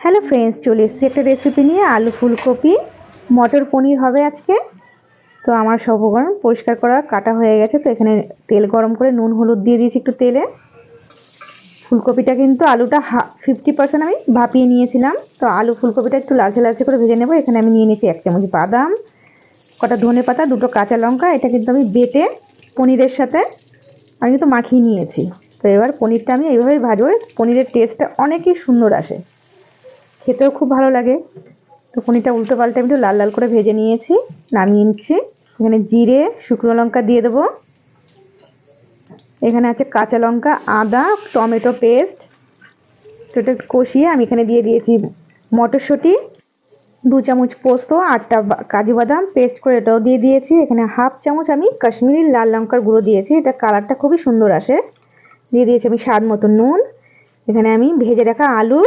Hello friends, চলে এসেছি একটা রেসিপি নিয়ে। আলু ফুলকপি মটর পনির হবে আজকে। তো আমার সব উপকরণ পরিষ্কার করা কাটা হয়ে গেছে। তো এখানে তেল গরম করে নুন হলুদ দিয়ে দিয়েছি একটু তেলে। ফুলকপিটা কিন্তু আলুটা 50% আমি ভাপিয়ে নিয়েছিলাম। তো আলু ফুলকপিটা একটু লালচে লালচে করে ভেজে নেব। এখানে আমি নিয়ে নিয়েছি 1 চামচ বাদাম, কটা ধনে পাতা, 2টো কাঁচা লঙ্কা। এটা কিন্তু আমি বেটে পনিরের সাথে আমি কিন্তু মাখিয়ে নিয়েছি। তো এবার পনিরটা আমি এইভাবেই ভাজবো। পনিরের টেস্টটা অনেকই সুন্দর আসে, খেতেও খুব ভালো লাগে। তো পনিরটা উল্টো পাল্টে আমি একটু লাল লাল করে ভেজে নিয়েছি, নামিয়ে নিচ্ছি। এখানে জিরে শুকনো লঙ্কা দিয়ে দেবো। এখানে আছে কাঁচা লঙ্কা, আদা, টমেটো পেস্ট। তো এটা কষিয়ে আমি এখানে দিয়ে দিয়েছি মটরশুঁটি, 2 চামচ পোস্ত, 8টা কাজু বাদাম পেস্ট করে এটাও দিয়ে দিয়েছি। এখানে 1/2 চামচ আমি কাশ্মীরি লাল লঙ্কার গুঁড়ো দিয়েছি, এটা কালারটা খুবই সুন্দর আসে। দিয়ে দিয়েছি আমি স্বাদ মতো নুন। এখানে আমি ভেজে রাখা আলু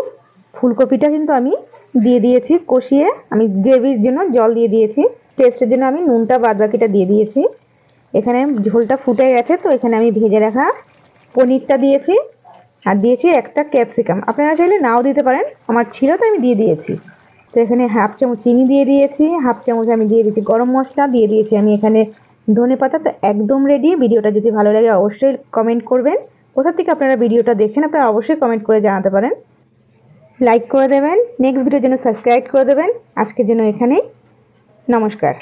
ফুলকপিটা কিন্তু আমি দিয়ে দিয়েছি কষিয়ে। আমি গ্রেভির জন্য জল দিয়ে দিয়েছি, টেস্টের জন্য আমি নুনটা বাদবাকিটা দিয়ে দিয়েছি। এখানে ঝোলটা ফুটে গেছে। তো এখানে আমি ভেজে রাখা পনিরটা দিয়েছি, আর দিয়েছি একটা ক্যাপসিকাম। আপনারা চাইলে নাও দিতে পারেন, আমার ছিল তো আমি দিয়ে দিয়েছি। তো এখানে 1/2 চামচ চিনি দিয়ে দিয়েছি, 1/2 চামচ আমি দিয়ে দিয়েছি গরম মশলা, দিয়ে দিয়েছি আমি এখানে ধনে পাতা। তো একদম রেডি। ভিডিওটা যদি ভালো লাগে অবশ্যই কমেন্ট করবেন। কোথা থেকে আপনারা ভিডিওটা দেখছেন আপনারা অবশ্যই কমেন্ট করে জানাতে পারেন। লাইক করে দেবেন, নেক্সট ভিডিওর জন্য সাবস্ক্রাইব করে দেবেন। আজকের জন্য এখানেই, নমস্কার।